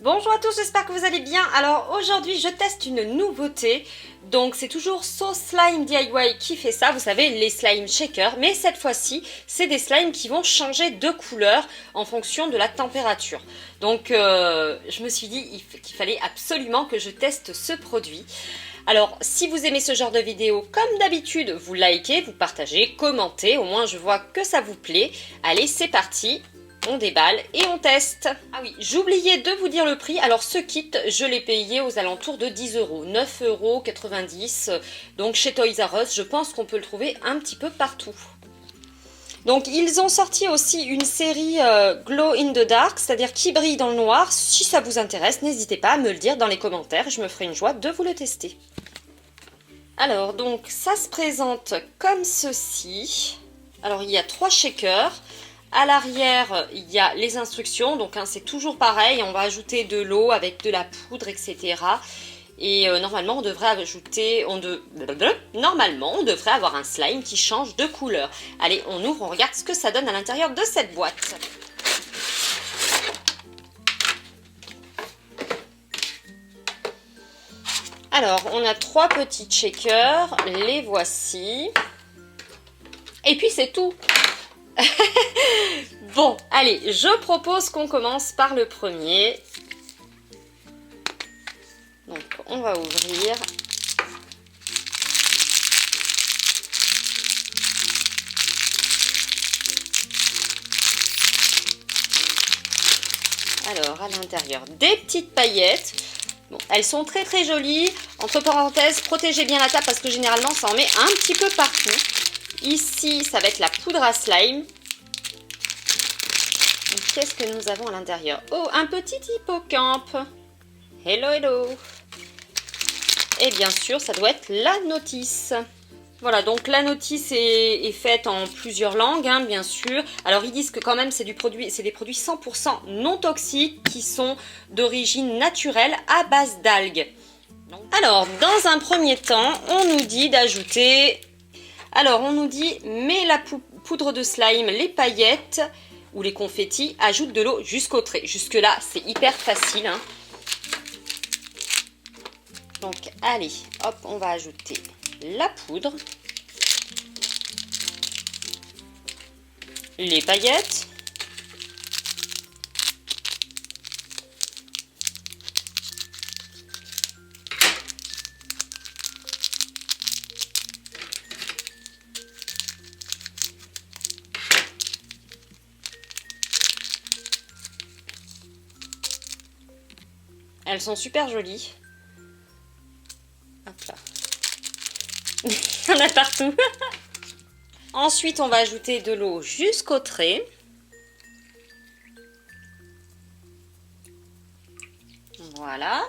Bonjour à tous, j'espère que vous allez bien. Alors aujourd'hui je teste une nouveauté. Donc c'est toujours So Slime DIY qui fait ça, vous savez, les slime shakers. Mais cette fois-ci, c'est des slimes qui vont changer de couleur en fonction de la température. Donc je me suis dit qu'il fallait absolument que je teste ce produit. Alors, si vous aimez ce genre de vidéo, comme d'habitude, vous likez, vous partagez, commentez, au moins je vois que ça vous plaît. Allez, c'est parti, on déballe et on teste. Ah oui, j'oubliais de vous dire le prix. Alors, ce kit, je l'ai payé aux alentours de 10 euros, 9,90 €. Donc, chez Toys R Us, je pense qu'on peut le trouver un petit peu partout. Donc ils ont sorti aussi une série Glow in the Dark, c'est-à-dire qui brille dans le noir. Si ça vous intéresse, n'hésitez pas à me le dire dans les commentaires, je me ferai une joie de vous le tester. Alors donc ça se présente comme ceci. Alors il y a 3 shakers. À l'arrière, il y a les instructions, donc hein, c'est toujours pareil, on va ajouter de l'eau avec de la poudre, etc. Et normalement, on devrait ajouter, normalement, on devrait avoir un slime qui change de couleur. Allez, on ouvre, on regarde ce que ça donne à l'intérieur de cette boîte. Alors, on a 3 petits shakers, les voici. Et puis c'est tout. Bon, allez, je propose qu'on commence par le premier. Donc, on va ouvrir. Alors, à l'intérieur, des petites paillettes. Bon, elles sont très très jolies. Entre parenthèses, protégez bien la table parce que généralement, ça en met un petit peu partout. Ici, ça va être la poudre à slime. Qu'est-ce que nous avons à l'intérieur? Oh, un petit hippocampe. Hello, hello. Et bien sûr, ça doit être la notice. Voilà, donc la notice est faite en plusieurs langues, hein, bien sûr. Alors ils disent que quand même c'est des produits 100% non toxiques qui sont d'origine naturelle à base d'algues. Alors, dans un premier temps, on nous dit d'ajouter... Alors, on nous dit, mets la poudre de slime, les paillettes ou les confettis, ajoute de l'eau jusqu'au trait. Jusque-là, c'est hyper facile, hein. Donc, allez, hop, on va ajouter la poudre, les paillettes, elles sont super jolies. Hop là. Il y en a partout. Ensuite, on va ajouter de l'eau jusqu'au trait. Voilà.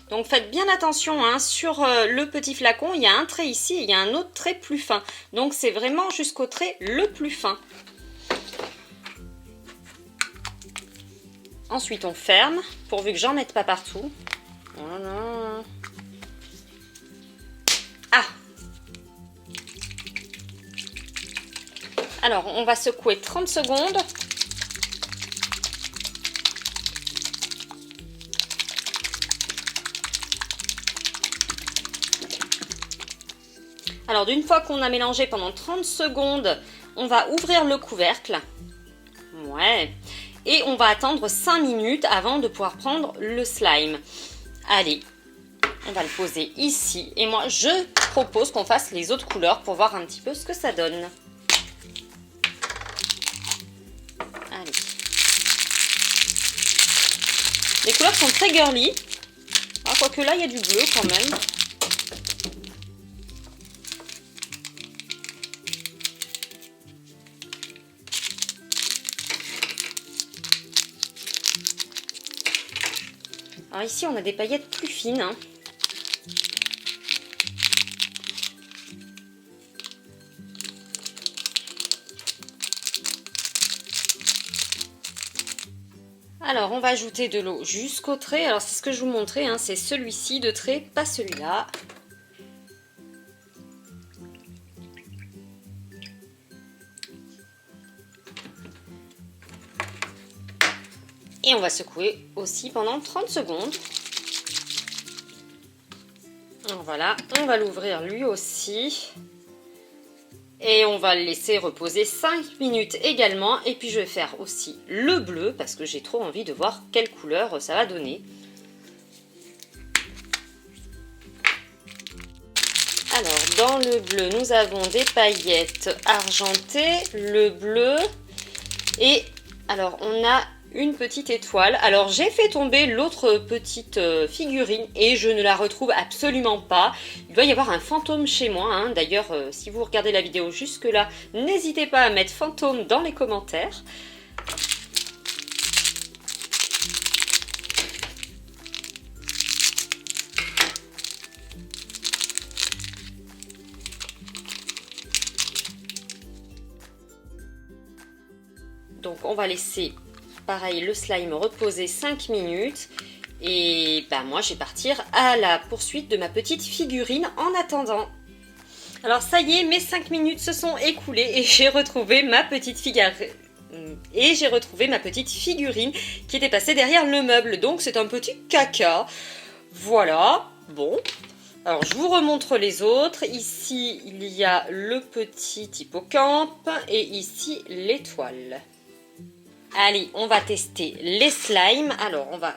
Donc faites bien attention, hein, sur le petit flacon, il y a un trait ici et il y a un autre trait plus fin. Donc c'est vraiment jusqu'au trait le plus fin. Ensuite, on ferme, pourvu que j'en mette pas partout. Voilà. Ah! Alors, on va secouer 30 secondes. Alors, d'une fois qu'on a mélangé pendant 30 secondes, on va ouvrir le couvercle. Ouais. Et on va attendre 5 minutes avant de pouvoir prendre le slime. Allez, on va le poser ici. Et moi, je propose qu'on fasse les autres couleurs pour voir un petit peu ce que ça donne. Allez. Les couleurs sont très girly. Ah, quoique là, il y a du bleu quand même. Alors ici, on a des paillettes plus fines, hein. Alors, on va ajouter de l'eau jusqu'au trait. Alors, c'est ce que je vous montrais, hein, c'est celui-ci de trait, pas celui-là. Et on va secouer aussi pendant 30 secondes. Voilà, on va l'ouvrir lui aussi. Et on va le laisser reposer 5 minutes également. Et puis je vais faire aussi le bleu parce que j'ai trop envie de voir quelle couleur ça va donner. Alors dans le bleu, nous avons des paillettes argentées, le bleu et alors on a une petite étoile. Alors j'ai fait tomber l'autre petite figurine et je ne la retrouve absolument pas. Il doit y avoir un fantôme chez moi, hein. D'ailleurs si vous regardez la vidéo jusque là, n'hésitez pas à mettre fantôme dans les commentaires. Donc on va laisser pareil le slime reposer 5 minutes et bah moi je vais partir à la poursuite de ma petite figurine en attendant. Alors ça y est, mes 5 minutes se sont écoulées et j'ai retrouvé ma petite figurine qui était passée derrière le meuble. Donc c'est un petit caca. Voilà, bon. Alors je vous remontre les autres. Ici il y a le petit hippocampe et ici l'étoile. Allez, on va tester les slimes. Alors, on va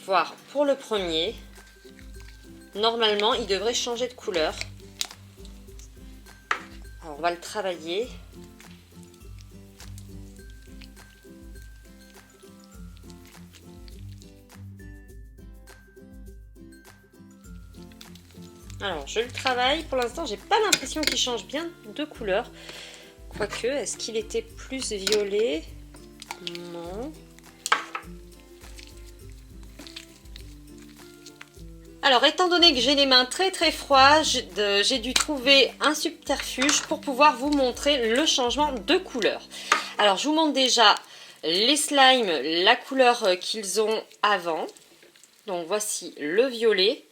voir pour le premier. Normalement, il devrait changer de couleur. Alors, on va le travailler. Alors, je le travaille. Pour l'instant, j'ai pas l'impression qu'il change bien de couleur. Quoique, est-ce qu'il était plus violet? Non. Alors, étant donné que j'ai les mains très froides, j'ai dû trouver un subterfuge pour pouvoir vous montrer le changement de couleur. Alors, je vous montre déjà les slimes, la couleur qu'ils ont avant. Donc, voici le violet.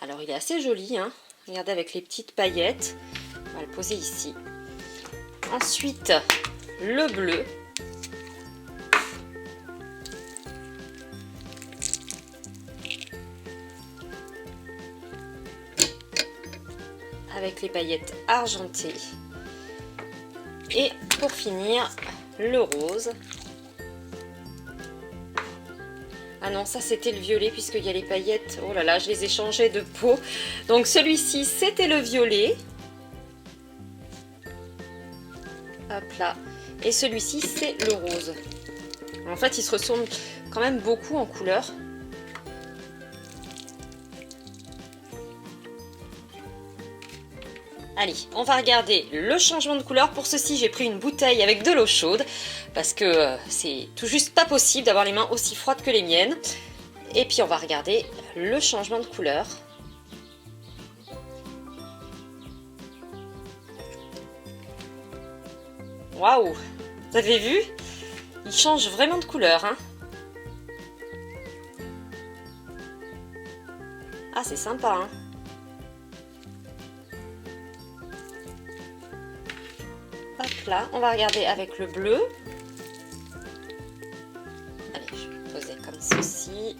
Alors, il est assez joli, hein. Regardez avec les petites paillettes. On va le poser ici. Ensuite, le bleu. Avec les paillettes argentées. Et pour finir, le rose. Ah non, ça c'était le violet puisqu'il y a les paillettes. Oh là là, je les ai changées de peau. Donc celui-ci, c'était le violet. Hop là. Et celui-ci, c'est le rose. En fait, ils se ressemblent quand même beaucoup en couleur. Allez, on va regarder le changement de couleur. Pour ceci, j'ai pris une bouteille avec de l'eau chaude parce que c'est tout juste pas possible d'avoir les mains aussi froides que les miennes. Et puis, on va regarder le changement de couleur. Waouh! Vous avez vu? Il change vraiment de couleur, hein? Ah, c'est sympa, hein? Hop là, on va regarder avec le bleu. Allez, je vais le poser comme ceci.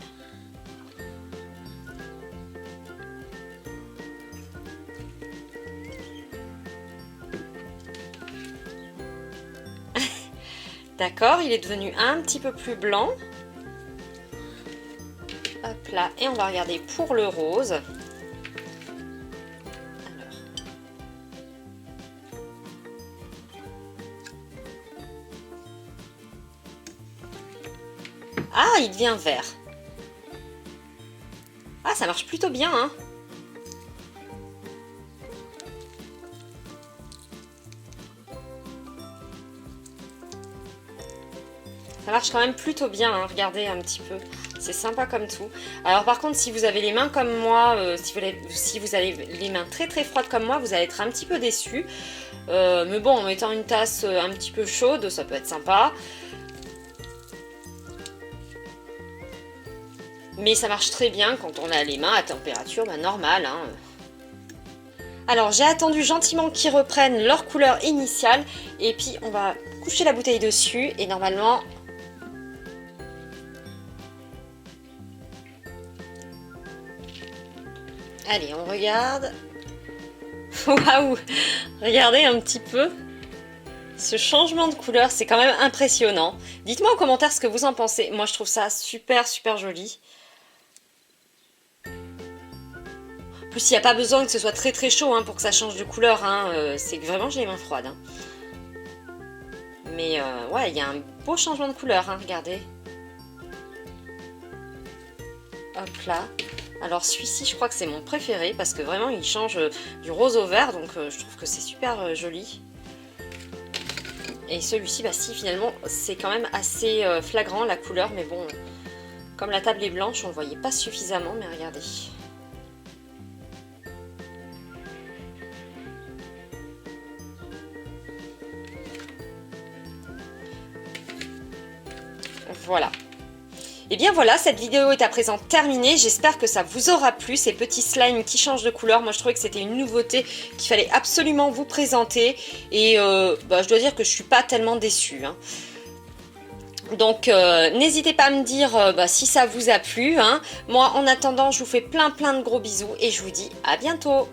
D'accord, il est devenu un petit peu plus blanc. Hop là, et on va regarder pour le rose. Ah, il devient vert. Ah, ça marche plutôt bien, hein. Ça marche quand même plutôt bien, hein. Regardez un petit peu. C'est sympa comme tout. Alors par contre, si vous avez les mains comme moi, si vous avez les mains très froides comme moi, vous allez être un petit peu déçus. Mais bon, en mettant une tasse un petit peu chaude, ça peut être sympa. Mais ça marche très bien quand on a les mains à température normale, hein. Alors j'ai attendu gentiment qu'ils reprennent leur couleur initiale. Et puis on va coucher la bouteille dessus. Et normalement, Allez, on regarde. Waouh! Regardez un petit peu. Ce changement de couleur, c'est quand même impressionnant. Dites-moi en commentaire ce que vous en pensez. Moi, je trouve ça super, super joli. En plus, il n'y a pas besoin que ce soit très très chaud hein, pour que ça change de couleur. Hein. C'est que vraiment, j'ai les mains froides. Hein. Mais ouais, il y a un beau changement de couleur, hein, regardez. Hop là. Alors celui-ci, je crois que c'est mon préféré parce que vraiment, il change du rose au vert. Donc je trouve que c'est super joli. Et celui-ci, bah si, finalement, c'est quand même assez flagrant la couleur. Mais bon, comme la table est blanche, on ne le voyait pas suffisamment. Mais regardez. Voilà. Et bien voilà, cette vidéo est à présent terminée. J'espère que ça vous aura plu, ces petits slimes qui changent de couleur. Moi, je trouvais que c'était une nouveauté qu'il fallait absolument vous présenter. Et je dois dire que je suis pas tellement déçue. Hein. Donc, n'hésitez pas à me dire si ça vous a plu. Hein. Moi, en attendant, je vous fais plein de gros bisous et je vous dis à bientôt.